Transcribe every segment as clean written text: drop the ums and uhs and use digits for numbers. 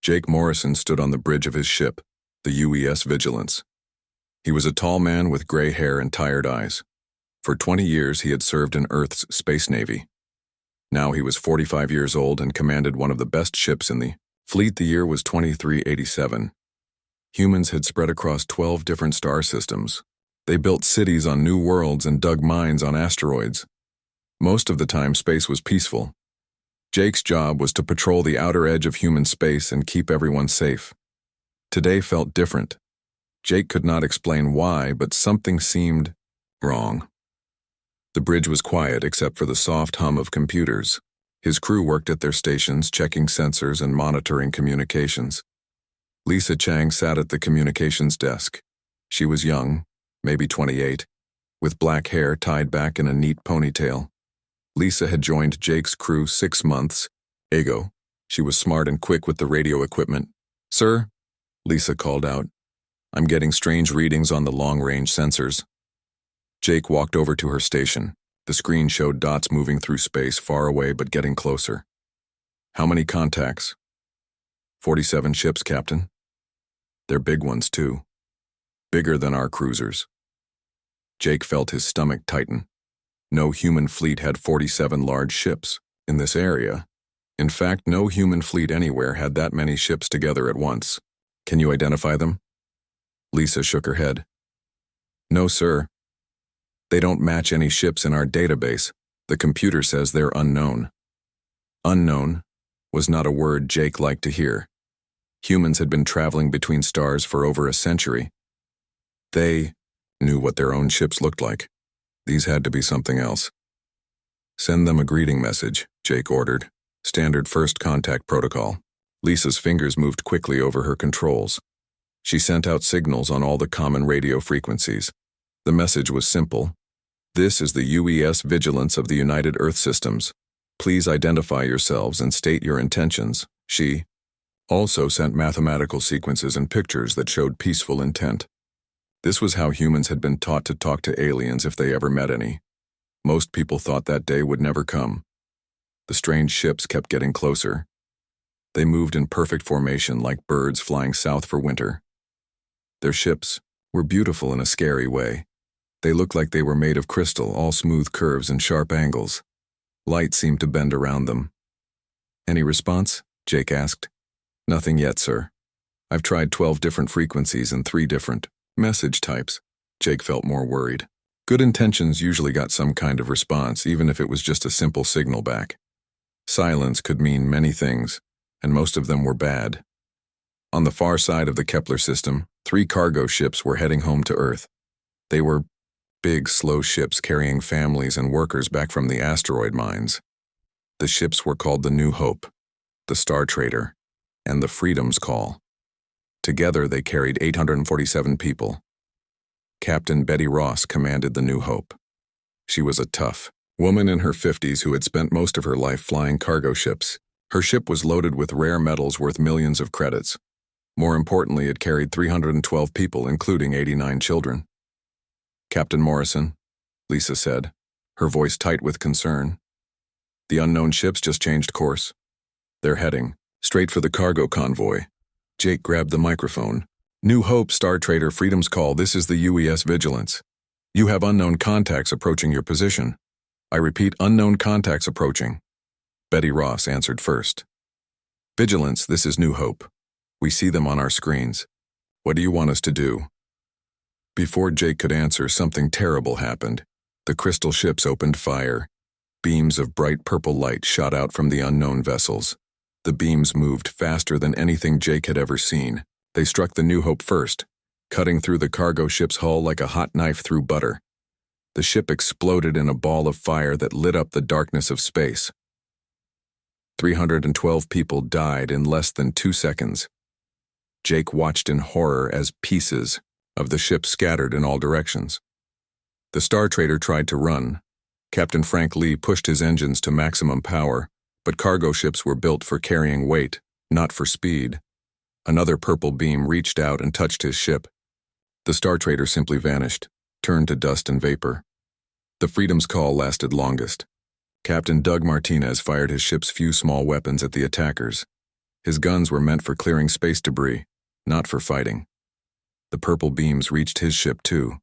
Jake Morrison stood on the bridge of his ship, the UES Vigilance. He was a tall man with gray hair and tired eyes. For 20 years he had served in Earth's space navy. Now he was 45 years old and commanded one of the best ships in the fleet. The year was 2387. Humans had spread across 12 different star systems. They built cities on new worlds and dug mines on asteroids. Most of the time, space was peaceful. Jake's job was to patrol the outer edge of human space and keep everyone safe. Today felt different. Jake could not explain why, but something seemed wrong. The bridge was quiet except for the soft hum of computers. His crew worked at their stations, checking sensors and monitoring communications. Lisa Chang sat at the communications desk. She was young, maybe 28, with black hair tied back in a neat ponytail. Lisa had joined Jake's crew 6 months ago. She was smart and quick with the radio equipment. "Sir," Lisa called out, "I'm getting strange readings on the long-range sensors." Jake walked over to her station. The screen showed dots moving through space, far away but getting closer. "How many contacts?" 47 ships, Captain. They're big ones, too. Bigger than our cruisers." Jake felt his stomach tighten. No human fleet had 47 large ships in this area. In fact, no human fleet anywhere had that many ships together at once. "Can you identify them?" Lisa shook her head. "No, sir. They don't match any ships in our database. The computer says they're unknown." Unknown was not a word Jake liked to hear. Humans had been traveling between stars for over a century. They knew what their own ships looked like. These had to be something else. "Send them a greeting message," Jake ordered. Standard first contact protocol. Lisa's fingers moved quickly over her controls. She sent out signals on all the common radio frequencies. The message was simple. "This is the UES Vigilance of the United Earth Systems. Please identify yourselves and state your intentions." She also sent mathematical sequences and pictures that showed peaceful intent. This was how humans had been taught to talk to aliens if they ever met any. Most people thought that day would never come. The strange ships kept getting closer. They moved in perfect formation like birds flying south for winter. Their ships were beautiful in a scary way. They looked like they were made of crystal, all smooth curves and sharp angles. Light seemed to bend around them. "Any response?" Jake asked. "Nothing yet, sir. I've tried 12 different frequencies and 3 different message types." Jake felt more worried. Good intentions usually got some kind of response, even if it was just a simple signal back. Silence could mean many things, and most of them were bad. On the far side of the Kepler system, 3 cargo ships were heading home to Earth. They were big, slow ships carrying families and workers back from the asteroid mines. The ships were called the New Hope, the Star Trader, and the Freedom's Call. Together they carried 847 people. Captain Betty Ross commanded the New Hope. She was a tough woman in her 50s who had spent most of her life flying cargo ships. Her ship was loaded with rare metals worth millions of credits. More importantly, it carried 312 people, including 89 children. "Captain Morrison," Lisa said, her voice tight with concern. "The unknown ships just changed course. They're heading straight for the cargo convoy." Jake grabbed the microphone. "New Hope, Star Trader, Freedom's Call. This is the UES Vigilance. You have unknown contacts approaching your position. I repeat, unknown contacts approaching." Betty Ross answered first. "Vigilance, this is New Hope. We see them on our screens. What do you want us to do?" Before Jake could answer, something terrible happened. The crystal ships opened fire. Beams of bright purple light shot out from the unknown vessels. The beams moved faster than anything Jake had ever seen. They struck the New Hope first, cutting through the cargo ship's hull like a hot knife through butter. The ship exploded in a ball of fire that lit up the darkness of space. 312 people died in less than 2 seconds. Jake watched in horror as pieces of the ship scattered in all directions. The Star Trader tried to run. Captain Frank Lee pushed his engines to maximum power, but cargo ships were built for carrying weight, not for speed. Another purple beam reached out and touched his ship. The Star Trader simply vanished, turned to dust and vapor. The Freedom's Call lasted longest. Captain Doug Martinez fired his ship's few small weapons at the attackers. His guns were meant for clearing space debris, not for fighting. The purple beams reached his ship too.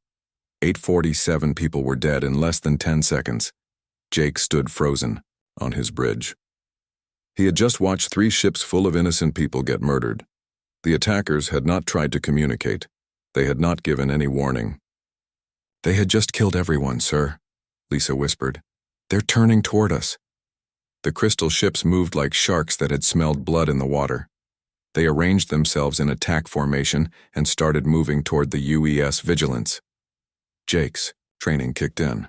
847 people were dead in less than 10 seconds. Jake stood frozen on his bridge. He had just watched 3 ships full of innocent people get murdered. The attackers had not tried to communicate. They had not given any warning. "They had just killed everyone, sir," Lisa whispered. "They're turning toward us." The crystal ships moved like sharks that had smelled blood in the water. They arranged themselves in attack formation and started moving toward the UES Vigilance. Jake's training kicked in.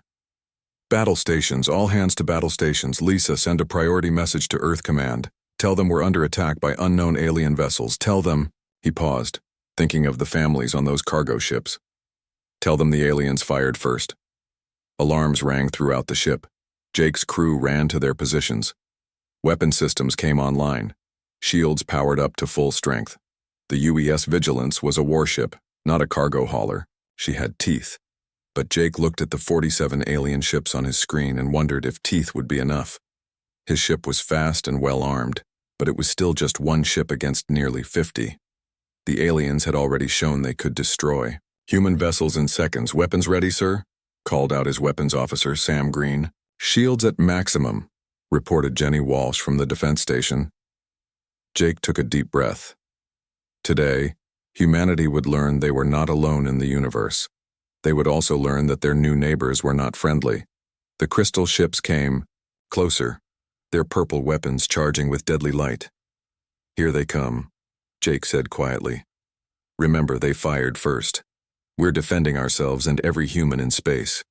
"Battle stations, all hands to battle stations. Lisa, send a priority message to Earth Command. Tell them we're under attack by unknown alien vessels. Tell them—" He paused, thinking of the families on those cargo ships. "Tell them the aliens fired first." Alarms rang throughout the ship. Jake's crew ran to their positions. Weapon systems came online. Shields powered up to full strength. The UES Vigilance was a warship, not a cargo hauler. She had teeth. But Jake looked at the 47 alien ships on his screen and wondered if teeth would be enough. His ship was fast and well-armed, but it was still just one ship against nearly 50. The aliens had already shown they could destroy human vessels in seconds. "Weapons ready, sir?" called out his weapons officer, Sam Green. "Shields at maximum," reported Jenny Walsh from the defense station. Jake took a deep breath. Today, humanity would learn they were not alone in the universe. They would also learn that their new neighbors were not friendly. The crystal ships came closer, their purple weapons charging with deadly light. "Here they come," Jake said quietly. "Remember, they fired first. We're defending ourselves and every human in space."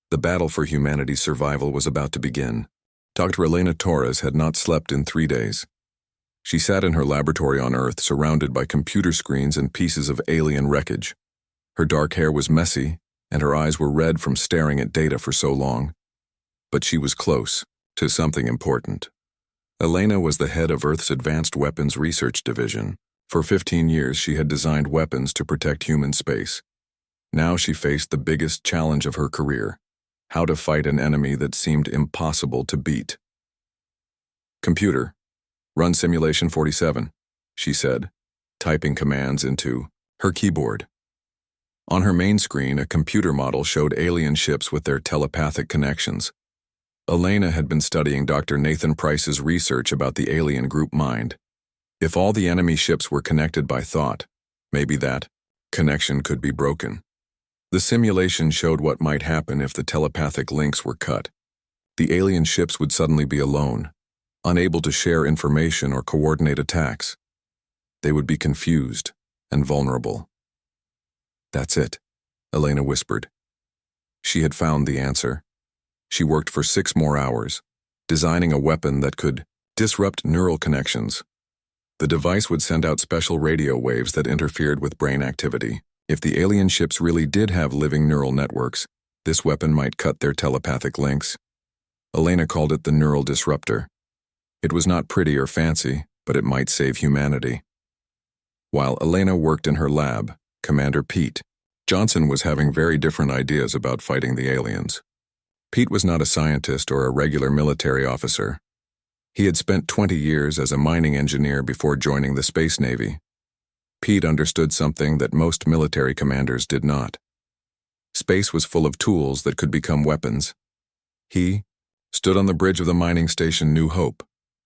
The battle for humanity's survival was about to begin. Dr. Elena Torres had not slept in 3 days. She sat in her laboratory on Earth, surrounded by computer screens and pieces of alien wreckage. Her dark hair was messy, and her eyes were red from staring at data for so long. But she was close to something important. Elena was the head of Earth's Advanced Weapons Research Division. For 15 years, she had designed weapons to protect human space. Now she faced the biggest challenge of her career: how to fight an enemy that seemed impossible to beat. "Computer, run Simulation 47, she said, typing commands into her keyboard. On her main screen, a computer model showed alien ships with their telepathic connections. Elena had been studying Dr. Nathan Price's research about the alien group mind. If all the enemy ships were connected by thought, maybe that connection could be broken. The simulation showed what might happen if the telepathic links were cut. The alien ships would suddenly be alone, unable to share information or coordinate attacks. They would be confused and vulnerable. "That's it," Elena whispered. She had found the answer. She worked for 6 more hours, designing a weapon that could disrupt neural connections. The device would send out special radio waves that interfered with brain activity. If the alien ships really did have living neural networks, this weapon might cut their telepathic links. Elena called it the neural disruptor. It was not pretty or fancy, but it might save humanity. While Elena worked in her lab, Commander Pete Johnson was having very different ideas about fighting the aliens. Pete was not a scientist or a regular military officer. He had spent 20 years as a mining engineer before joining the Space Navy. Pete understood something that most military commanders did not. Space was full of tools that could become weapons. He stood on the bridge of the mining station New Hope,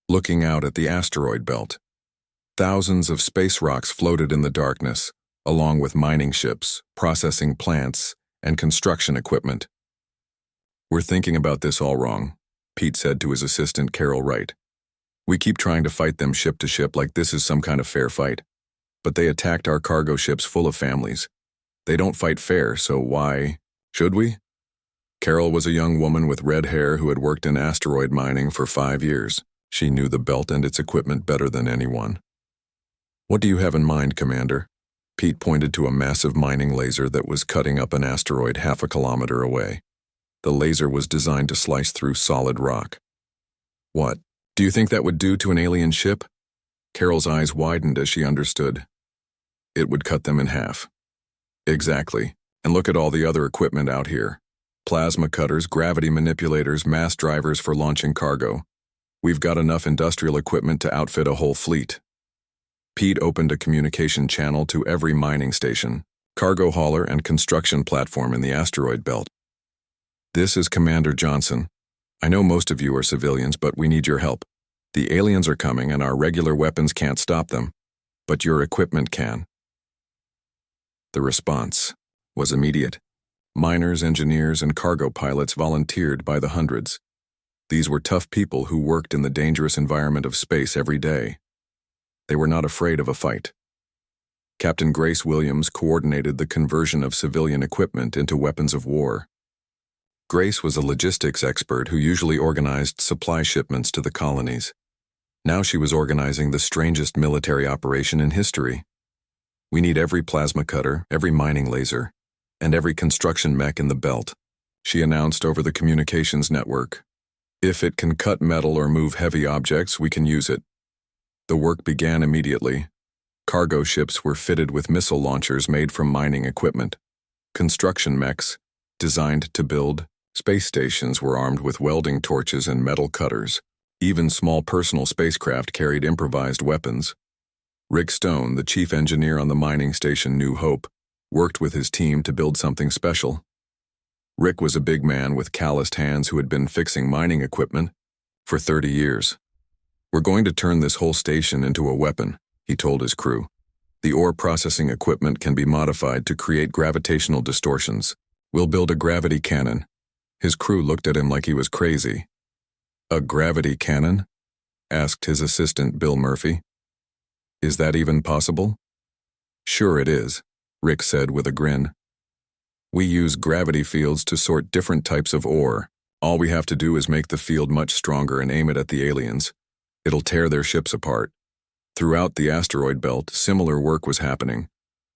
looking out at the asteroid belt. Thousands of space rocks floated in the darkness, along with mining ships, processing plants, and construction equipment. "We're thinking about this all wrong," Pete said to his assistant Carol Wright. "We keep trying to fight them ship to ship like this is some kind of fair fight. But they attacked our cargo ships full of families. They don't fight fair, so why should we?" Carol was a young woman with red hair who had worked in asteroid mining for 5 years. She knew the belt and its equipment better than anyone. "What do you have in mind, Commander?" Pete pointed to a massive mining laser that was cutting up an asteroid half a kilometer away. The laser was designed to slice through solid rock. "What do you think that would do to an alien ship?" Carol's eyes widened as she understood. "It would cut them in half." "Exactly. And look at all the other equipment out here. Plasma cutters, gravity manipulators, mass drivers for launching cargo. We've got enough industrial equipment to outfit a whole fleet. Pete opened a communication channel to every mining station, cargo hauler, and construction platform in the asteroid belt. This is Commander Johnson. I know most of you are civilians, but we need your help. The aliens are coming and our regular weapons can't stop them, but your equipment can. The response was immediate. Miners, engineers, and cargo pilots volunteered by the hundreds. These were tough people who worked in the dangerous environment of space every day. They were not afraid of a fight. Captain Grace Williams coordinated the conversion of civilian equipment into weapons of war. Grace was a logistics expert who usually organized supply shipments to the colonies. Now she was organizing the strangest military operation in history. We need every plasma cutter, every mining laser, and every construction mech in the belt, she announced over the communications network. If it can cut metal or move heavy objects, we can use it. The work began immediately. Cargo ships were fitted with missile launchers made from mining equipment. Construction mechs, designed to build space stations, were armed with welding torches and metal cutters. Even small personal spacecraft carried improvised weapons. Rick Stone, the chief engineer on the mining station New Hope, worked with his team to build something special. Rick was a big man with calloused hands who had been fixing mining equipment for 30 years. We're going to turn this whole station into a weapon, he told his crew. The ore processing equipment can be modified to create gravitational distortions. We'll build a gravity cannon. His crew looked at him like he was crazy. A gravity cannon? Asked his assistant Bill Murphy. Is that even possible? Sure it is, Rick said with a grin. We use gravity fields to sort different types of ore. All we have to do is make the field much stronger and aim it at the aliens. It'll tear their ships apart. Throughout the asteroid belt, similar work was happening.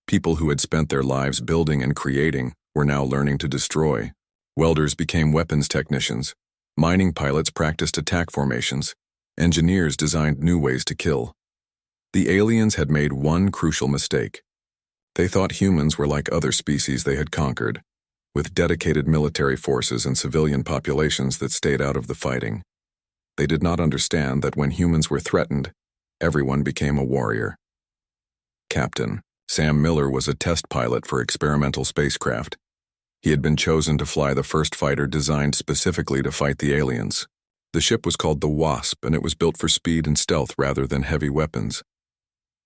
People who had spent their lives building and creating were now learning to destroy. Welders became weapons technicians. Mining pilots practiced attack formations. Engineers designed new ways to kill. The aliens had made one crucial mistake. They thought humans were like other species they had conquered, with dedicated military forces and civilian populations that stayed out of the fighting. They did not understand that when humans were threatened, everyone became a warrior. Captain Sam Miller was a test pilot for experimental spacecraft. He had been chosen to fly the first fighter designed specifically to fight the aliens. The ship was called the Wasp, and it was built for speed and stealth rather than heavy weapons.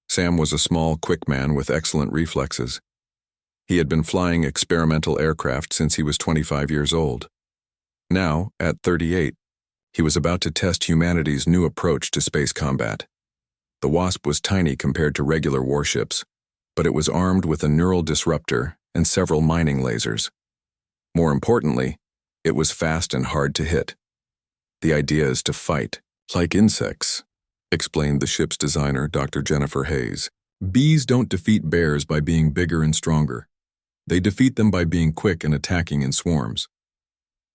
Sam was a small, quick man with excellent reflexes. He had been flying experimental aircraft since he was 25 years old. Now, at 38, he was about to test humanity's new approach to space combat. The Wasp was tiny compared to regular warships, but it was armed with a neural disruptor and several mining lasers. More importantly, it was fast and hard to hit. The idea is to fight, like insects, explained the ship's designer, Dr. Jennifer Hayes. Bees don't defeat bears by being bigger and stronger. They defeat them by being quick and attacking in swarms.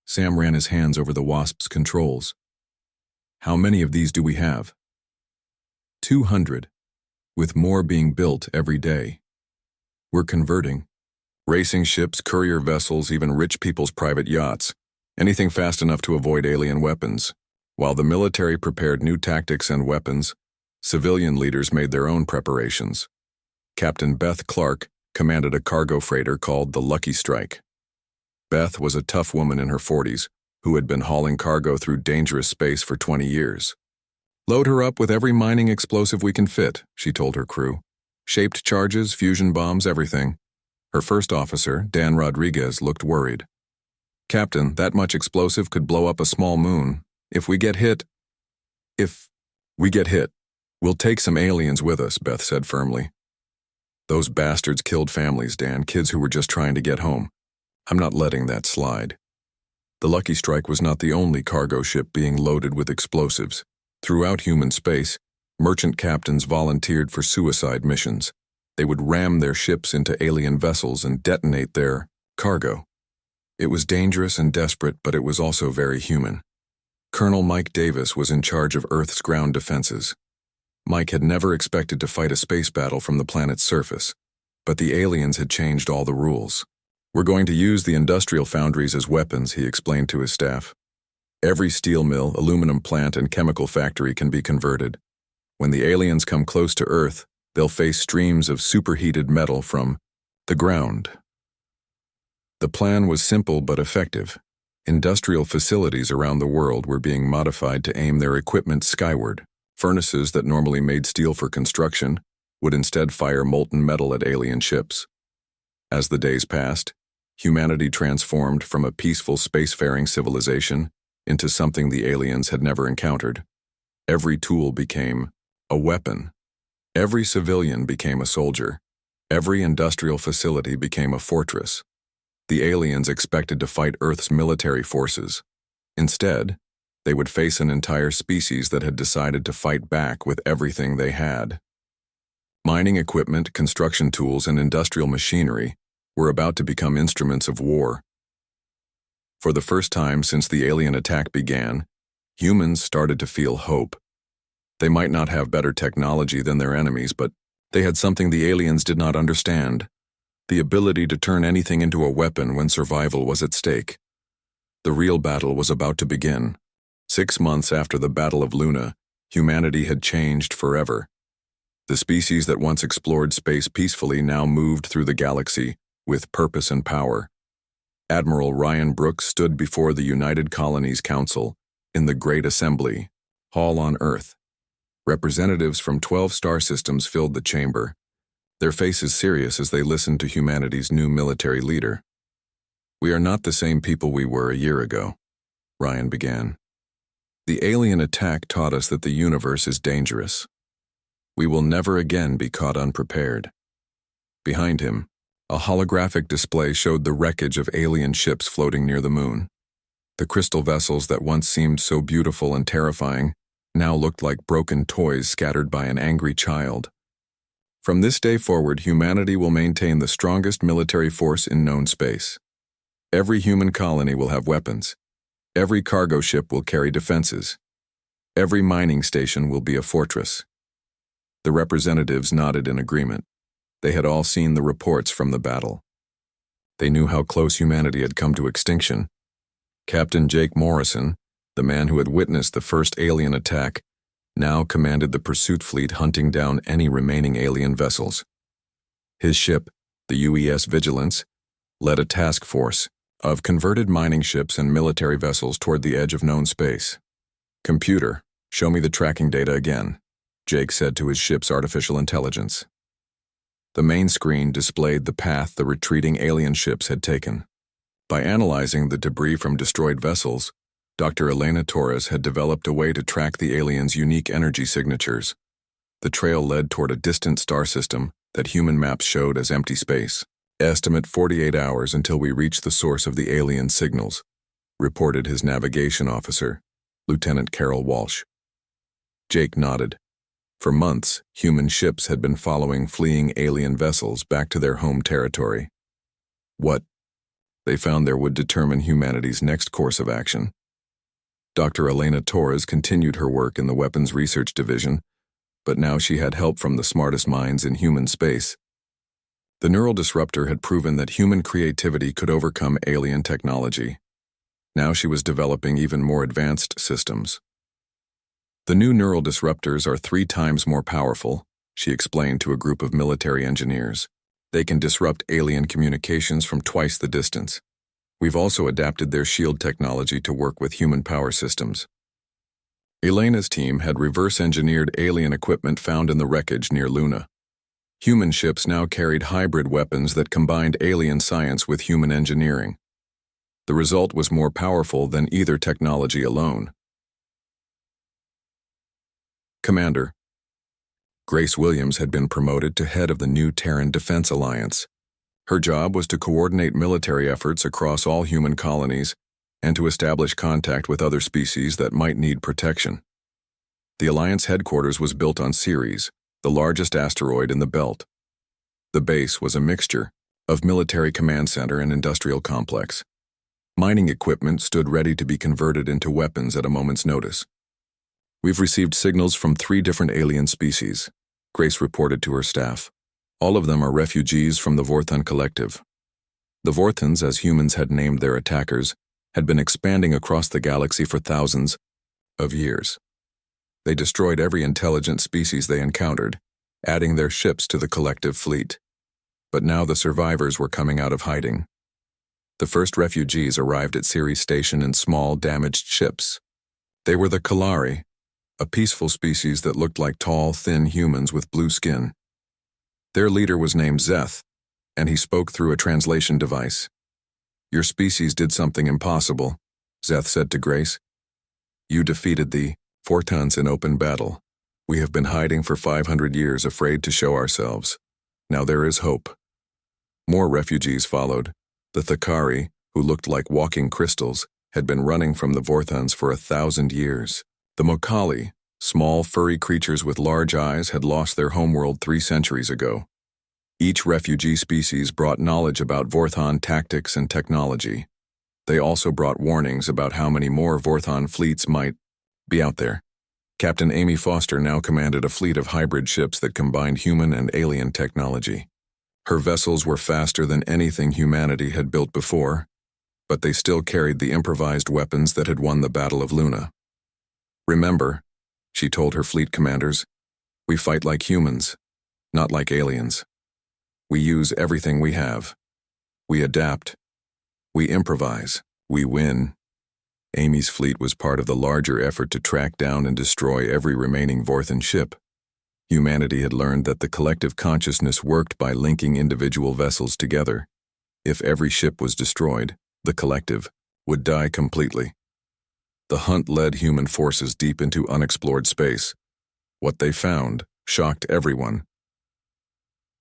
Sam ran his hands over the Wasp's controls. How many of these do we have? 200, with more being built every day. We're converting. Racing ships, courier vessels, even rich people's private yachts. Anything fast enough to avoid alien weapons. While the military prepared new tactics and weapons, civilian leaders made their own preparations. Captain Beth Clark commanded a cargo freighter called the Lucky Strike. Beth was a tough woman in her 40s who had been hauling cargo through dangerous space for 20 years. Load her up with every mining explosive we can fit, she told her crew. Shaped charges, fusion bombs, everything. Her first officer, Dan Rodriguez, looked worried. Captain, that much explosive could blow up a small moon. If we get hit, we'll take some aliens with us, Beth said firmly. Those bastards killed families, Dan, kids who were just trying to get home. I'm not letting that slide. The Lucky Strike was not the only cargo ship being loaded with explosives. Throughout human space, merchant captains volunteered for suicide missions. They would ram their ships into alien vessels and detonate their cargo. It was dangerous and desperate, but it was also very human. Colonel Mike Davis was in charge of Earth's ground defenses. Mike had never expected to fight a space battle from the planet's surface, but the aliens had changed all the rules. We're going to use the industrial foundries as weapons, he explained to his staff. Every steel mill, aluminum plant, and chemical factory can be converted. When the aliens come close to Earth, they'll face streams of superheated metal from the ground. The plan was simple but effective. Industrial facilities around the world were being modified to aim their equipment skyward. Furnaces that normally made steel for construction would instead fire molten metal at alien ships. As the days passed, humanity transformed from a peaceful spacefaring civilization into something the aliens had never encountered. Every tool became a weapon. Every civilian became a soldier. Every industrial facility became a fortress. The aliens expected to fight Earth's military forces. Instead, they would face an entire species that had decided to fight back with everything they had. Mining equipment, construction tools, and industrial machinery were about to become instruments of war. For the first time since the alien attack began, humans started to feel hope. They might not have better technology than their enemies, but they had something the aliens did not understand: the ability to turn anything into a weapon when survival was at stake. The real battle was about to begin. 6 months after the Battle of Luna, humanity had changed forever. The species that once explored space peacefully now moved through the galaxy with purpose and power. Admiral Ryan Brooks stood before the United Colonies Council in the Great Assembly Hall on Earth. Representatives from 12 star systems filled the chamber, their faces serious as they listened to humanity's new military leader. "We are not the same people we were a year ago," Ryan began. "The alien attack taught us that the universe is dangerous. We will never again be caught unprepared." Behind him, a holographic display showed the wreckage of alien ships floating near the moon. The crystal vessels that once seemed so beautiful and terrifying now looked like broken toys scattered by an angry child. From this day forward, humanity will maintain the strongest military force in known space. Every human colony will have weapons. Every cargo ship will carry defenses. Every mining station will be a fortress. The representatives nodded in agreement. They had all seen the reports from the battle. They knew how close humanity had come to extinction. Captain Jake Morrison, the man who had witnessed the first alien attack, now commanded the pursuit fleet hunting down any remaining alien vessels. His ship, the UES Vigilance, led a task force of converted mining ships and military vessels toward the edge of known space. "Computer, show me the tracking data again," Jake said to his ship's artificial intelligence. The main screen displayed the path the retreating alien ships had taken. By analyzing the debris from destroyed vessels, Dr. Elena Torres had developed a way to track the aliens' unique energy signatures. The trail led toward a distant star system that human maps showed as empty space. "Estimate 48 hours until we reach the source of the alien signals," reported his navigation officer, Lieutenant Carol Walsh. Jake nodded. For months, human ships had been following fleeing alien vessels back to their home territory. What they found there would determine humanity's next course of action. Dr. Elena Torres continued her work in the Weapons Research Division, but now she had help from the smartest minds in human space. The neural disruptor had proven that human creativity could overcome alien technology. Now she was developing even more advanced systems. "The new neural disruptors are 3 times more powerful," she explained to a group of military engineers. "They can disrupt alien communications from twice the distance. We've also adapted their shield technology to work with human power systems." Elena's team had reverse-engineered alien equipment found in the wreckage near Luna. Human ships now carried hybrid weapons that combined alien science with human engineering. The result was more powerful than either technology alone. Commander. Grace Williams had been promoted to head of the new Terran Defense Alliance. Her job was to coordinate military efforts across all human colonies and to establish contact with other species that might need protection. The Alliance headquarters was built on Ceres, the largest asteroid in the belt. The base was a mixture of military command center and industrial complex. Mining equipment stood ready to be converted into weapons at a moment's notice. "We've received signals from 3 different alien species," Grace reported to her staff. "All of them are refugees from the Vorthon Collective." The Vorthons, as humans had named their attackers, had been expanding across the galaxy for thousands of years. They destroyed every intelligent species they encountered, adding their ships to the collective fleet. But now the survivors were coming out of hiding. The first refugees arrived at Ceres Station in small, damaged ships. They were the Kalari, a peaceful species that looked like tall, thin humans with blue skin. Their leader was named Zeth, and he spoke through a translation device. "Your species did something impossible," Zeth said to Grace. "You defeated the Fortons in open battle. We have been hiding for 500 years, afraid to show ourselves. Now there is hope." More refugees followed. The Thakari, who looked like walking crystals, had been running from the Vorthons for 1,000 years. The Mokali, small furry creatures with large eyes, had lost their homeworld 3 centuries ago. Each refugee species brought knowledge about Vorthon tactics and technology. They also brought warnings about how many more Vorthon fleets might be out there. Captain Amy Foster now commanded a fleet of hybrid ships that combined human and alien technology. Her vessels were faster than anything humanity had built before, but they still carried the improvised weapons that had won the Battle of Luna. "Remember," she told her fleet commanders, "we fight like humans, not like aliens. We use everything we have. We adapt. We improvise. We win." Amy's fleet was part of the larger effort to track down and destroy every remaining Vorthon ship. Humanity had learned that the collective consciousness worked by linking individual vessels together. If every ship was destroyed, the collective would die completely. The hunt led human forces deep into unexplored space. What they found shocked everyone.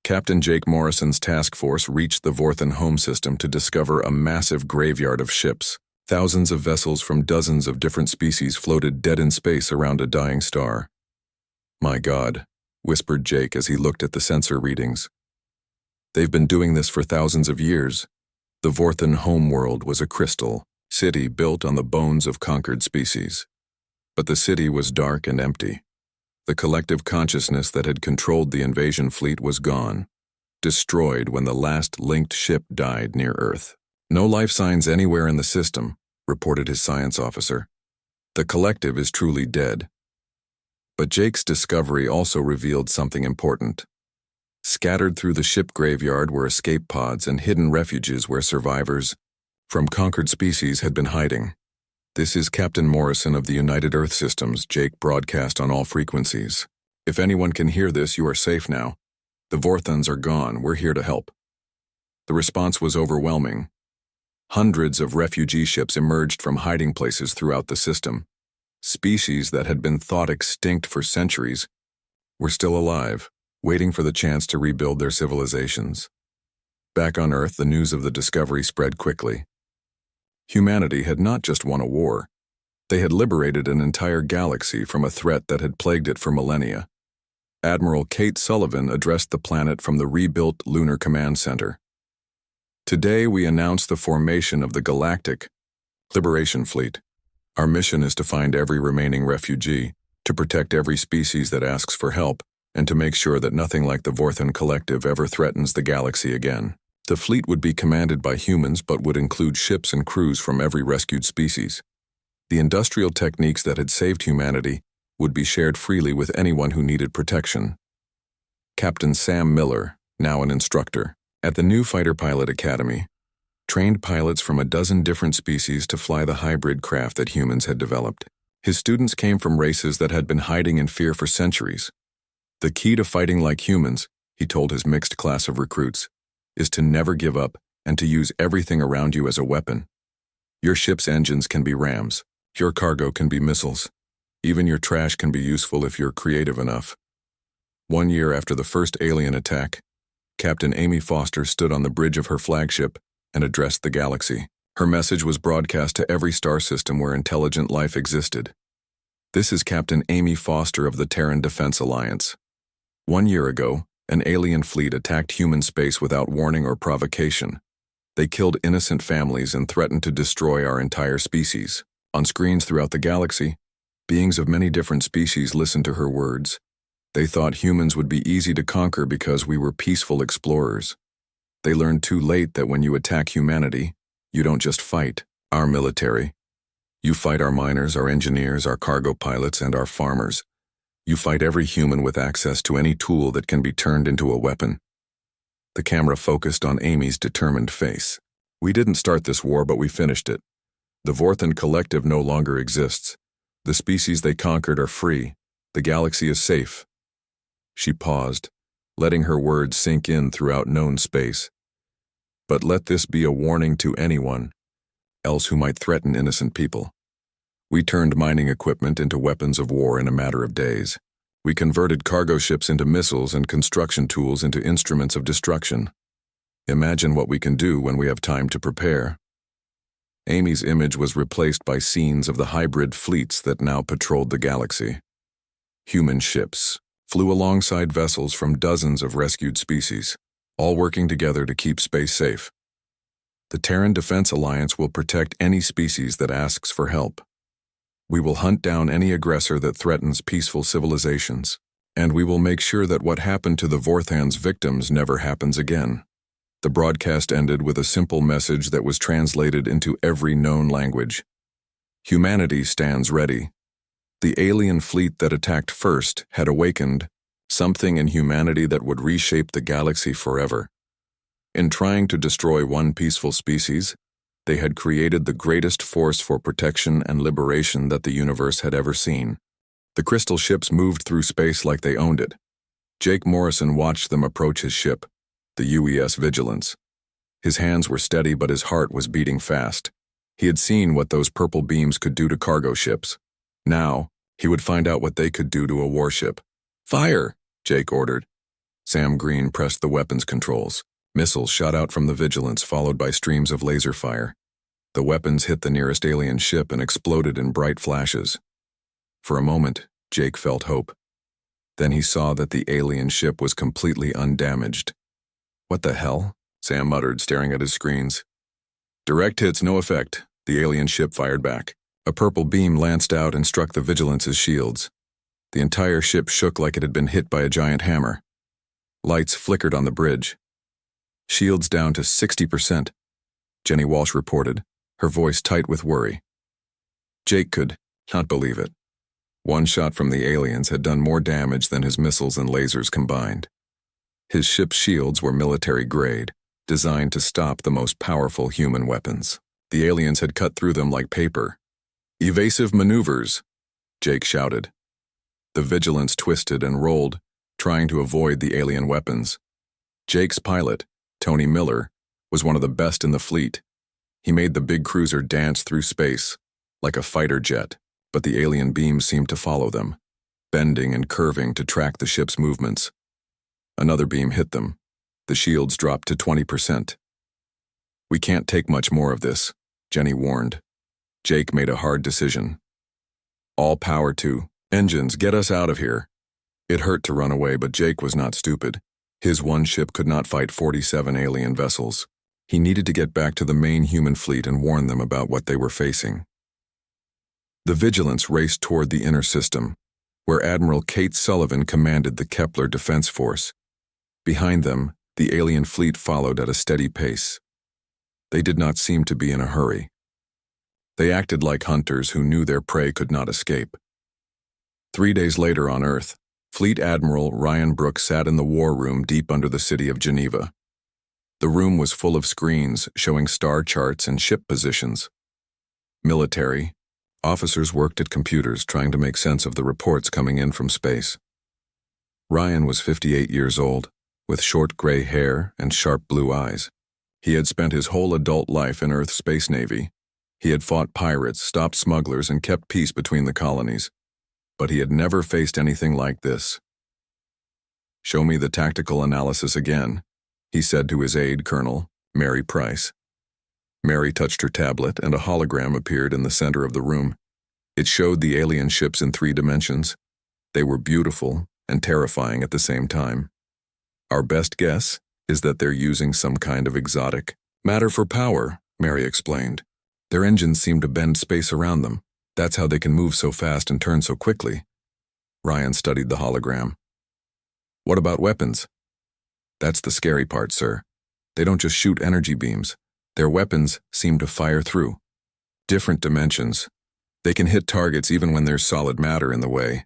Captain Jake Morrison's task force reached the Vorthon home system to discover a massive graveyard of ships. Thousands of vessels from dozens of different species floated dead in space around a dying star. "My God," whispered Jake as he looked at the sensor readings. "They've been doing this for thousands of years." The Vorthon homeworld was a crystal city built on the bones of conquered species. But the city was dark and empty. The collective consciousness that had controlled the invasion fleet was gone, destroyed when the last linked ship died near Earth. "No life signs anywhere in the system," reported his science officer. "The collective is truly dead." But Jake's discovery also revealed something important. Scattered through the ship graveyard were escape pods and hidden refuges where survivors from conquered species had been hiding. "This is Captain Morrison of the United Earth Systems," Jake broadcast on all frequencies. "If anyone can hear this, you are safe now. The Vorthons are gone. We're here to help." The response was overwhelming. Hundreds of refugee ships emerged from hiding places throughout the system. Species that had been thought extinct for centuries were still alive, waiting for the chance to rebuild their civilizations. Back on Earth, the news of the discovery spread quickly. Humanity had not just won a war. They had liberated an entire galaxy from a threat that had plagued it for millennia. Admiral Kate Sullivan addressed the planet from the rebuilt Lunar Command Center. "Today we announce the formation of the Galactic Liberation Fleet. Our mission is to find every remaining refugee, to protect every species that asks for help, and to make sure that nothing like the Vorthon Collective ever threatens the galaxy again." The fleet would be commanded by humans but would include ships and crews from every rescued species. The industrial techniques that had saved humanity would be shared freely with anyone who needed protection. Captain Sam Miller, now an instructor at the new Fighter Pilot Academy, trained pilots from a dozen different species to fly the hybrid craft that humans had developed. His students came from races that had been hiding in fear for centuries. "The key to fighting like humans," he told his mixed class of recruits, "is to never give up and to use everything around you as a weapon. Your ship's engines can be rams, your cargo can be missiles. Even your trash can be useful if you're creative enough." 1 year after the first alien attack, Captain Amy Foster stood on the bridge of her flagship and addressed the galaxy. Her message was broadcast to every star system where intelligent life existed. "This is Captain Amy Foster of the Terran Defense Alliance. 1 year ago, an alien fleet attacked human space without warning or provocation. They killed innocent families and threatened to destroy our entire species. On screens throughout the galaxy, beings of many different species listened to her words. They thought humans would be easy to conquer because we were peaceful explorers. They learned too late that when you attack humanity, you don't just fight, Our military. You fight our miners, our engineers, our cargo pilots, and our farmers. You fight every human with access to any tool that can be turned into a weapon. The camera focused on Amy's determined face. We didn't start this war, but we finished it. The Vorthan Collective no longer exists. The species they conquered are free. The galaxy is safe. She paused, letting her words sink in throughout known space. But let this be a warning to anyone else who might threaten innocent people. We turned mining equipment into weapons of war in a matter of days. We converted cargo ships into missiles and construction tools into instruments of destruction. Imagine what we can do when we have time to prepare. Amy's image was replaced by scenes of the hybrid fleets that now patrolled the galaxy. Human ships flew alongside vessels from dozens of rescued species, all working together to keep space safe. The Terran Defense Alliance will protect any species that asks for help. We will hunt down any aggressor that threatens peaceful civilizations, and we will make sure that what happened to the Vorthan's victims never happens again. The broadcast ended with a simple message that was translated into every known language. Humanity stands ready. The alien fleet that attacked first had awakened something in humanity that would reshape the galaxy forever. In trying to destroy one peaceful species, they had created the greatest force for protection and liberation that the universe had ever seen. The crystal ships moved through space like they owned it. Jake Morrison watched them approach his ship, the UES Vigilance. His hands were steady, but his heart was beating fast. He had seen what those purple beams could do to cargo ships. Now, he would find out what they could do to a warship. "Fire!" Jake ordered. Sam Green pressed the weapons controls. Missiles shot out from the Vigilance, followed by streams of laser fire. The weapons hit the nearest alien ship and exploded in bright flashes. For a moment, Jake felt hope. Then he saw that the alien ship was completely undamaged. "What the hell?" Sam muttered, staring at his screens. Direct hits, no effect. The alien ship fired back. A purple beam lanced out and struck the Vigilance's shields. The entire ship shook like it had been hit by a giant hammer. Lights flickered on the bridge. "Shields down to 60%, Jenny Walsh reported, her voice tight with worry. Jake could not believe it. One shot from the aliens had done more damage than his missiles and lasers combined. His ship's shields were military grade, designed to stop the most powerful human weapons. The aliens had cut through them like paper. "Evasive maneuvers," Jake shouted. The Vigilance twisted and rolled, trying to avoid the alien weapons. Jake's pilot, Tony Miller, was one of the best in the fleet. He made the big cruiser dance through space, like a fighter jet, but the alien beams seemed to follow them, bending and curving to track the ship's movements. Another beam hit them. The shields dropped to 20%. "We can't take much more of this," Jenny warned. Jake made a hard decision. "All power to engines, get us out of here." It hurt to run away, but Jake was not stupid. His one ship could not fight 47 alien vessels. He needed to get back to the main human fleet and warn them about what they were facing. The Vigilance raced toward the inner system, where Admiral Kate Sullivan commanded the Kepler Defense Force. Behind them, the alien fleet followed at a steady pace. They did not seem to be in a hurry. They acted like hunters who knew their prey could not escape. 3 days later on Earth, Fleet Admiral Ryan Brooks sat in the war room deep under the city of Geneva. The room was full of screens showing star charts and ship positions. Military officers worked at computers trying to make sense of the reports coming in from space. Ryan was 58 years old, with short gray hair and sharp blue eyes. He had spent his whole adult life in Earth's space navy. He had fought pirates, stopped smugglers, and kept peace between the colonies. But he had never faced anything like this. "Show me the tactical analysis again," he said to his aide, Colonel Mary Price. Mary touched her tablet, and a hologram appeared in the center of the room. It showed the alien ships in 3 dimensions. They were beautiful and terrifying at the same time. "Our best guess is that they're using some kind of exotic matter for power," Mary explained. "Their engines seem to bend space around them. That's how they can move so fast and turn so quickly." Ryan studied the hologram. "What about weapons?" "That's the scary part, sir. They don't just shoot energy beams. Their weapons seem to fire through. Different dimensions. They can hit targets even when there's solid matter in the way.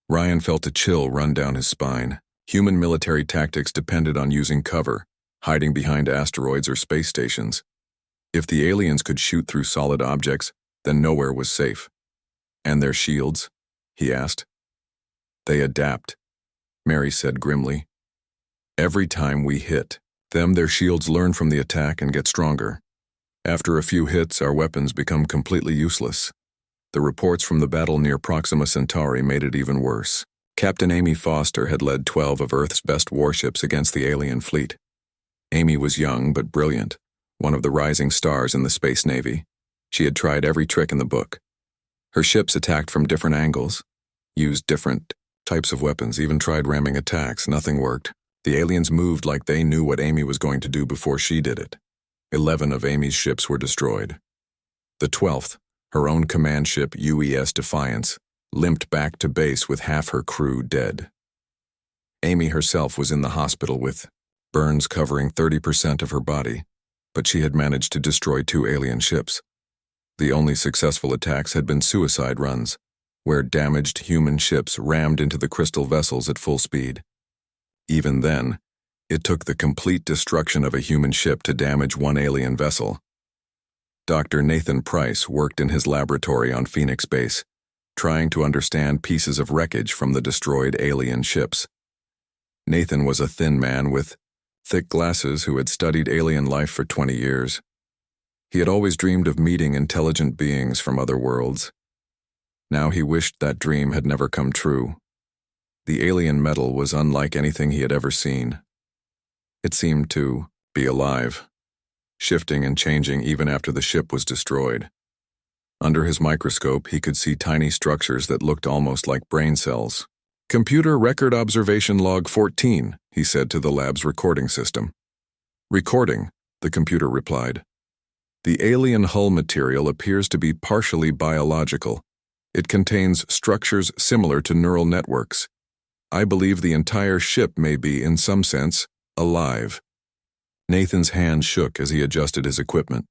Ryan felt a chill run down his spine. Human military tactics depended on using cover, hiding behind asteroids or space stations. If the aliens could shoot through solid objects, then nowhere was safe. And their shields? He asked. They adapt, Mary said grimly. Every time we hit them, their shields learn from the attack and get stronger. After a few hits, our weapons become completely useless. The reports from the battle near Proxima Centauri made it even worse. Captain Amy Foster had led 12 of Earth's best warships against the alien fleet. Amy was young but brilliant, one of the rising stars in the Space Navy. She had tried every trick in the book. Her ships attacked from different angles, used different types of weapons, even tried ramming attacks. Nothing worked. The aliens moved like they knew what Amy was going to do before she did it. 11 of Amy's ships were destroyed. The 12th, her own command ship, UES Defiance, limped back to base with half her crew dead. Amy herself was in the hospital with burns covering 30% of her body, but she had managed to destroy 2 alien ships. The only successful attacks had been suicide runs, where damaged human ships rammed into the crystal vessels at full speed. Even then, it took the complete destruction of a human ship to damage one alien vessel. Dr. Nathan Price worked in his laboratory on Phoenix Base, trying to understand pieces of wreckage from the destroyed alien ships. Nathan was a thin man with thick glasses who had studied alien life for 20 years. He had always dreamed of meeting intelligent beings from other worlds. Now he wished that dream had never come true. The alien metal was unlike anything he had ever seen. It seemed to be alive, shifting and changing even after the ship was destroyed. Under his microscope, he could see tiny structures that looked almost like brain cells. "Computer record observation log 14, he said to the lab's recording system. "Recording," the computer replied. "The alien hull material appears to be partially biological. It contains structures similar to neural networks. I believe the entire ship may be, in some sense, alive." Nathan's hand shook as he adjusted his equipment.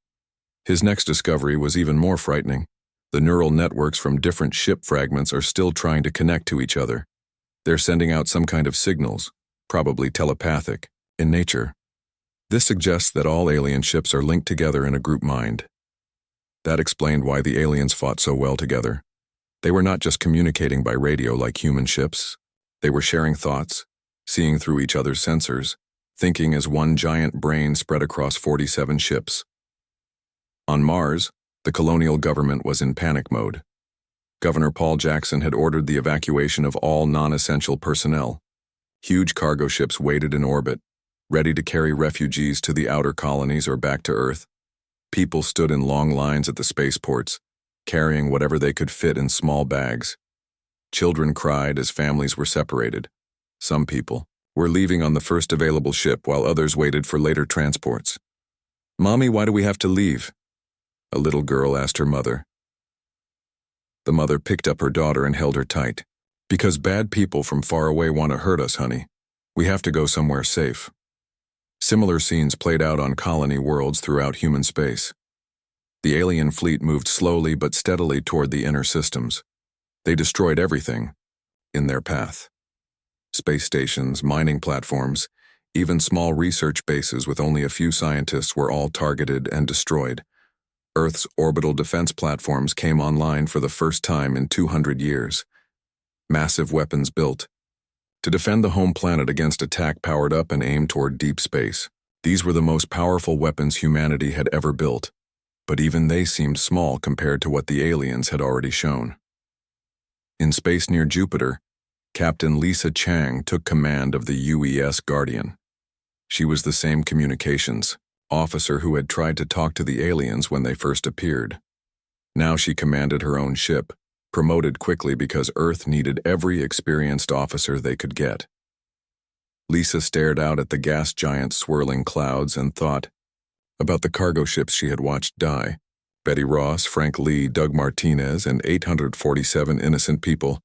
His next discovery was even more frightening. The neural networks from different ship fragments are still trying to connect to each other. They're sending out some kind of signals, probably telepathic, in nature. This suggests that all alien ships are linked together in a group mind. That explained why the aliens fought so well together. They were not just communicating by radio like human ships. They were sharing thoughts, seeing through each other's sensors, thinking as one giant brain spread across 47 ships. On Mars, the colonial government was in panic mode. Governor Paul Jackson had ordered the evacuation of all non-essential personnel. Huge cargo ships waited in orbit, ready to carry refugees to the outer colonies or back to Earth. People stood in long lines at the spaceports, carrying whatever they could fit in small bags. Children cried as families were separated. Some people were leaving on the first available ship while others waited for later transports. "Mommy, why do we have to leave?" a little girl asked her mother. The mother picked up her daughter and held her tight. "Because bad people from far away want to hurt us, honey. We have to go somewhere safe." Similar scenes played out on colony worlds throughout human space. The alien fleet moved slowly but steadily toward the inner systems. They destroyed everything in their path. Space stations, mining platforms, even small research bases with only a few scientists were all targeted and destroyed. Earth's orbital defense platforms came online for the first time in 200 years. Massive weapons built to defend the home planet against attack powered up and aimed toward deep space. These were the most powerful weapons humanity had ever built, but even they seemed small compared to what the aliens had already shown. In space near Jupiter, Captain Lisa Chang took command of the UES Guardian. She was the same communications officer who had tried to talk to the aliens when they first appeared. Now she commanded her own ship, promoted quickly because Earth needed every experienced officer they could get. Lisa stared out at the gas giant's swirling clouds and thought about the cargo ships she had watched die. Betty Ross, Frank Lee, Doug Martinez, and 847 innocent people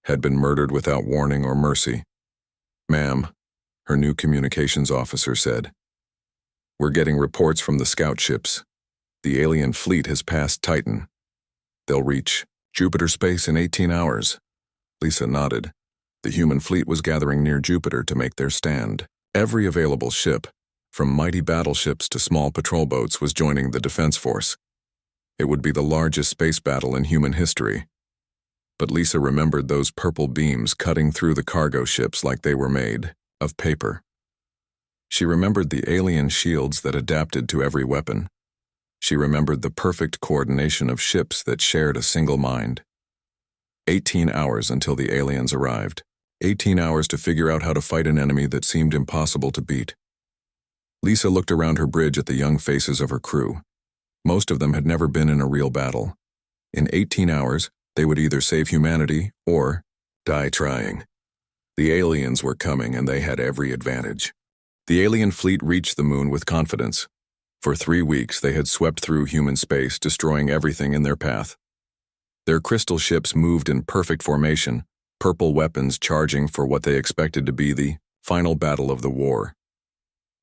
had been murdered without warning or mercy. "Ma'am," her new communications officer said, "we're getting reports from the scout ships. The alien fleet has passed Titan. They'll reach Jupiter space in 18 hours. Lisa nodded. The human fleet was gathering near Jupiter to make their stand. Every available ship, from mighty battleships to small patrol boats, was joining the defense force. It would be the largest space battle in human history. But Lisa remembered those purple beams cutting through the cargo ships like they were made of paper. She remembered the alien shields that adapted to every weapon. She remembered the perfect coordination of ships that shared a single mind. 18 hours until the aliens arrived. 18 hours to figure out how to fight an enemy that seemed impossible to beat. Lisa looked around her bridge at the young faces of her crew. Most of them had never been in a real battle. In 18 hours, they would either save humanity or die trying. The aliens were coming, and they had every advantage. The alien fleet reached the moon with confidence. For 3 weeks, they had swept through human space, destroying everything in their path. Their crystal ships moved in perfect formation, purple weapons charging for what they expected to be the final battle of the war.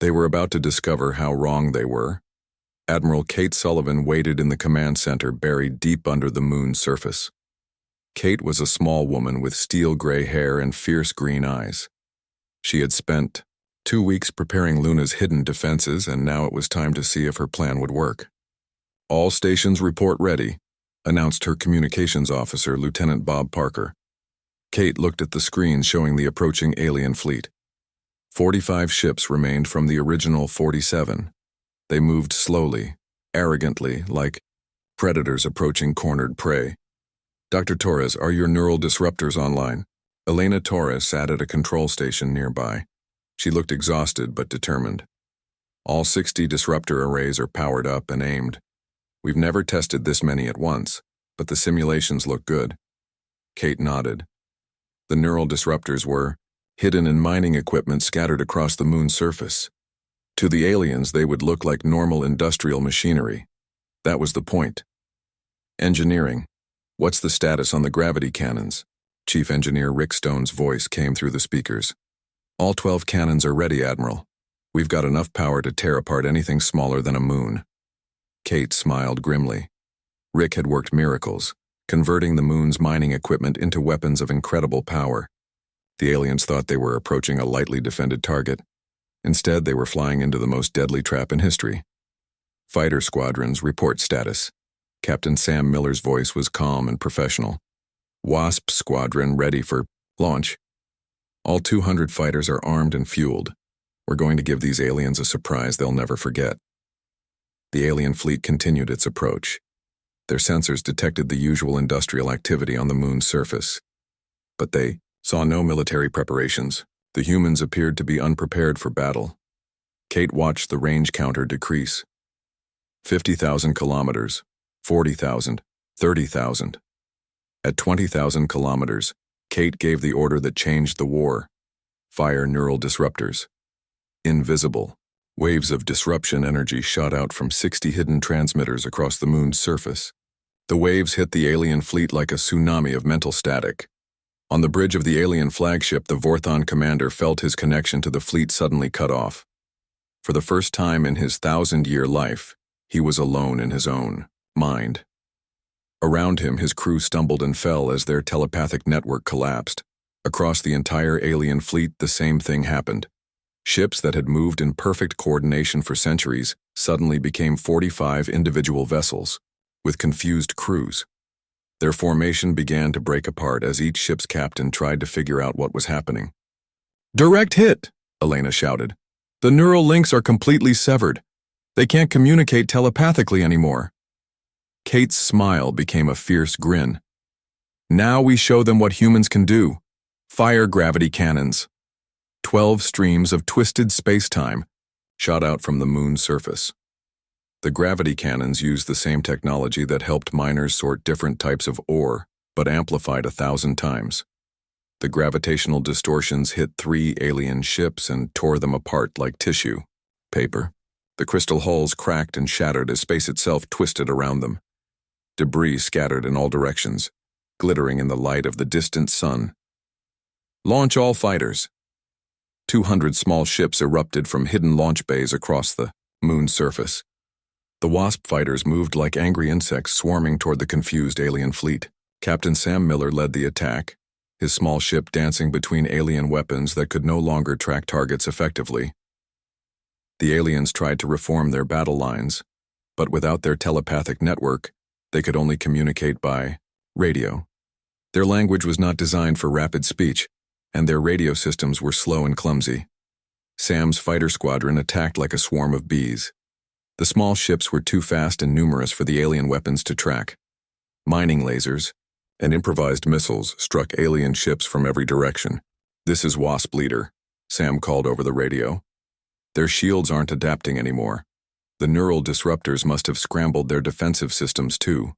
They were about to discover how wrong they were. Admiral Kate Sullivan waited in the command center, buried deep under the moon's surface. Kate was a small woman with steel-gray hair and fierce green eyes. She had spent 2 weeks preparing Luna's hidden defenses, and now it was time to see if her plan would work. "All stations report ready," announced her communications officer, Lieutenant Bob Parker. Kate looked at the screen showing the approaching alien fleet. 45 ships remained from the original 47. They moved slowly, arrogantly, like predators approaching cornered prey. "Dr. Torres, are your neural disruptors online?" Elena Torres sat at a control station nearby. She looked exhausted but determined. "All 60 disruptor arrays are powered up and aimed. We've never tested this many at once, but the simulations look good." Kate nodded. The neural disruptors were hidden in mining equipment scattered across the moon's surface. To the aliens, they would look like normal industrial machinery. That was the point. "Engineering, what's the status on the gravity cannons?" Chief Engineer Rick Stone's voice came through the speakers. "All 12 cannons are ready, Admiral. We've got enough power to tear apart anything smaller than a moon." Kate smiled grimly. Rick had worked miracles, converting the moon's mining equipment into weapons of incredible power. The aliens thought they were approaching a lightly defended target. Instead, they were flying into the most deadly trap in history. "Fighter squadrons, report status." Captain Sam Miller's voice was calm and professional. "Wasp squadron ready for launch. All 200 fighters are armed and fueled. We're going to give these aliens a surprise they'll never forget." The alien fleet continued its approach. Their sensors detected the usual industrial activity on the moon's surface. But they saw no military preparations. The humans appeared to be unprepared for battle. Kate watched the range counter decrease. 50,000 kilometers, 40,000, 30,000. At 20,000 kilometers, Kate gave the order that changed the war. "Fire neural disruptors." Invisible, waves of disruption energy shot out from 60 hidden transmitters across the moon's surface. The waves hit the alien fleet like a tsunami of mental static. On the bridge of the alien flagship, the Vorthon commander felt his connection to the fleet suddenly cut off. For the first time in his 1,000-year life, he was alone in his own mind. Around him, his crew stumbled and fell as their telepathic network collapsed. Across the entire alien fleet, the same thing happened. Ships that had moved in perfect coordination for centuries suddenly became 45 individual vessels, with confused crews. Their formation began to break apart as each ship's captain tried to figure out what was happening. "Direct hit!" Elena shouted. "The neural links are completely severed. They can't communicate telepathically anymore." Kate's smile became a fierce grin. "Now we show them what humans can do. Fire gravity cannons." 12 streams of twisted space-time shot out from the moon's surface. The gravity cannons used the same technology that helped miners sort different types of ore, but amplified 1,000 times. The gravitational distortions hit 3 alien ships and tore them apart like tissue paper. The crystal hulls cracked and shattered as space itself twisted around them. Debris scattered in all directions, glittering in the light of the distant sun. "Launch all fighters." 200 small ships erupted from hidden launch bays across the moon's surface. The Wasp fighters moved like angry insects swarming toward the confused alien fleet. Captain Sam Miller led the attack, his small ship dancing between alien weapons that could no longer track targets effectively. The aliens tried to reform their battle lines, but without their telepathic network, they could only communicate by radio. Their language was not designed for rapid speech, and their radio systems were slow and clumsy. Sam's fighter squadron attacked like a swarm of bees. The small ships were too fast and numerous for the alien weapons to track. Mining lasers and improvised missiles struck alien ships from every direction. "This is Wasp Leader," Sam called over the radio. "Their shields aren't adapting anymore. The neural disruptors must have scrambled their defensive systems too."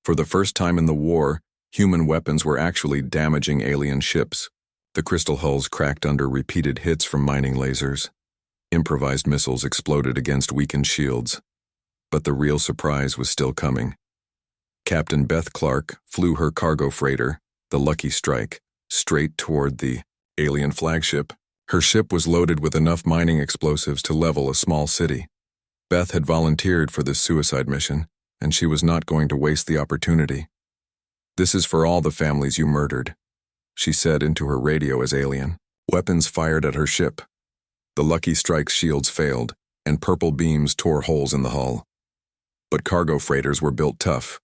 For the first time in the war, human weapons were actually damaging alien ships. The crystal hulls cracked under repeated hits from mining lasers. Improvised missiles exploded against weakened shields. But the real surprise was still coming. Captain Beth Clark flew her cargo freighter, the Lucky Strike, straight toward the alien flagship. Her ship was loaded with enough mining explosives to level a small city. Beth had volunteered for this suicide mission, and she was not going to waste the opportunity. "This is for all the families you murdered," she said into her radio as alien. Weapons fired at her ship. The Lucky Strike's shields failed, and purple beams tore holes in the hull. But cargo freighters were built tough,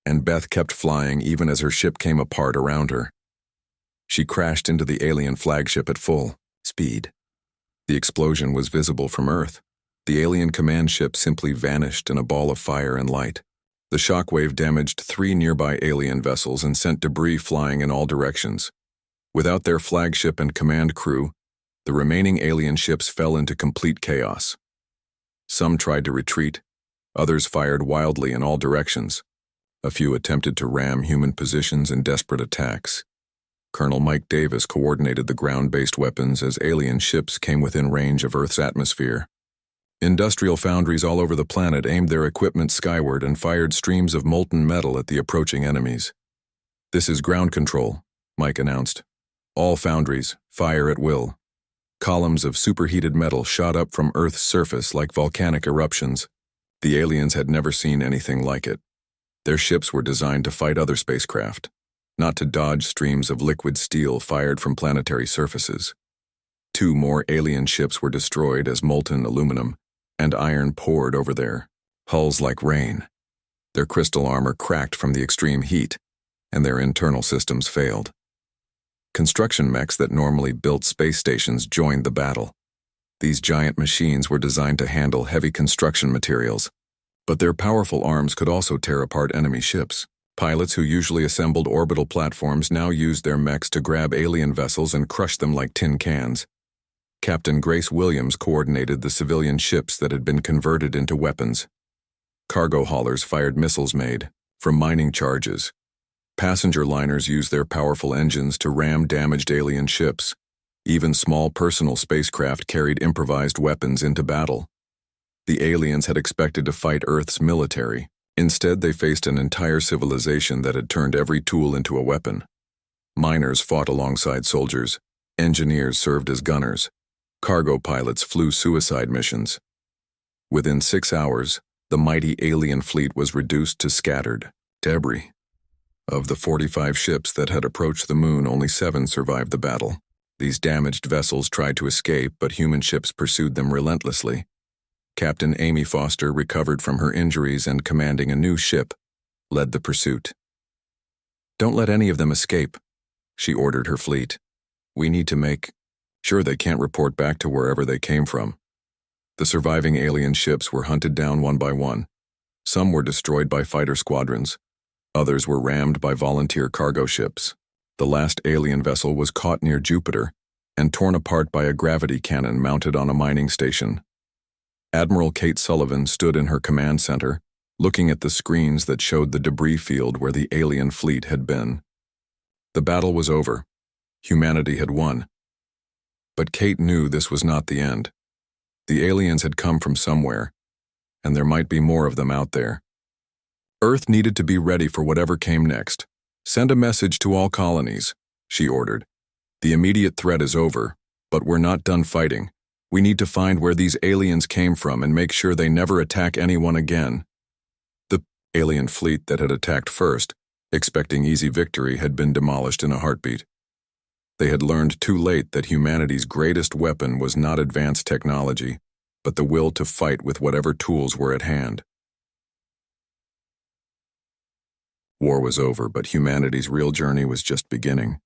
and Beth kept flying even as her ship came apart around her. She crashed into the alien flagship at full speed. The explosion was visible from Earth. The alien command ship simply vanished in a ball of fire and light. The shockwave damaged 3 nearby alien vessels and sent debris flying in all directions. Without their flagship and command crew, the remaining alien ships fell into complete chaos. Some tried to retreat, others fired wildly in all directions. A few attempted to ram human positions in desperate attacks. Colonel Mike Davis coordinated the ground-based weapons as alien ships came within range of Earth's atmosphere. Industrial foundries all over the planet aimed their equipment skyward and fired streams of molten metal at the approaching enemies. "This is ground control," Mike announced. "All foundries, fire at will." Columns of superheated metal shot up from Earth's surface like volcanic eruptions. The aliens had never seen anything like it. Their ships were designed to fight other spacecraft, not to dodge streams of liquid steel fired from planetary surfaces. 2 more alien ships were destroyed as molten aluminum and iron poured over their hulls like rain. Their crystal armor cracked from the extreme heat, and their internal systems failed. Construction mechs that normally built space stations joined the battle. These giant machines were designed to handle heavy construction materials, but their powerful arms could also tear apart enemy ships. Pilots who usually assembled orbital platforms now used their mechs to grab alien vessels and crush them like tin cans. Captain Grace Williams coordinated the civilian ships that had been converted into weapons. Cargo haulers fired missiles made from mining charges. Passenger liners used their powerful engines to ram damaged alien ships. Even small personal spacecraft carried improvised weapons into battle. The aliens had expected to fight Earth's military. Instead, they faced an entire civilization that had turned every tool into a weapon. Miners fought alongside soldiers. Engineers served as gunners. Cargo pilots flew suicide missions. Within 6 hours, the mighty alien fleet was reduced to scattered debris. Of the 45 ships that had approached the moon, only 7 survived the battle. These damaged vessels tried to escape, but human ships pursued them relentlessly. Captain Amy Foster recovered from her injuries and, commanding a new ship, led the pursuit. "Don't let any of them escape," she ordered her fleet. "We need to make sure they can't report back to wherever they came from." The surviving alien ships were hunted down one by one. Some were destroyed by fighter squadrons. Others were rammed by volunteer cargo ships. The last alien vessel was caught near Jupiter and torn apart by a gravity cannon mounted on a mining station. Admiral Kate Sullivan stood in her command center, looking at the screens that showed the debris field where the alien fleet had been. The battle was over. Humanity had won. But Kate knew this was not the end. The aliens had come from somewhere, and there might be more of them out there. Earth needed to be ready for whatever came next. "Send a message to all colonies," she ordered. "The immediate threat is over, but we're not done fighting. We need to find where these aliens came from and make sure they never attack anyone again. The alien fleet that had attacked first, expecting easy victory, had been demolished in a heartbeat. They had learned too late that humanity's greatest weapon was not advanced technology, but the will to fight with whatever tools were at hand. War was over, but humanity's real journey was just beginning.